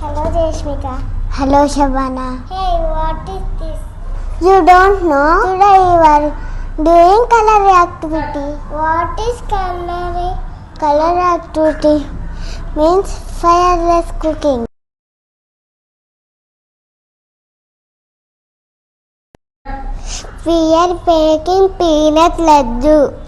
Hello Jeshmika. Hello Shabana. Hey, what is this? You don't know? Today you are doing culinary activity. What is culinary? Culinary activity means fireless cooking. We are baking peanut laddu.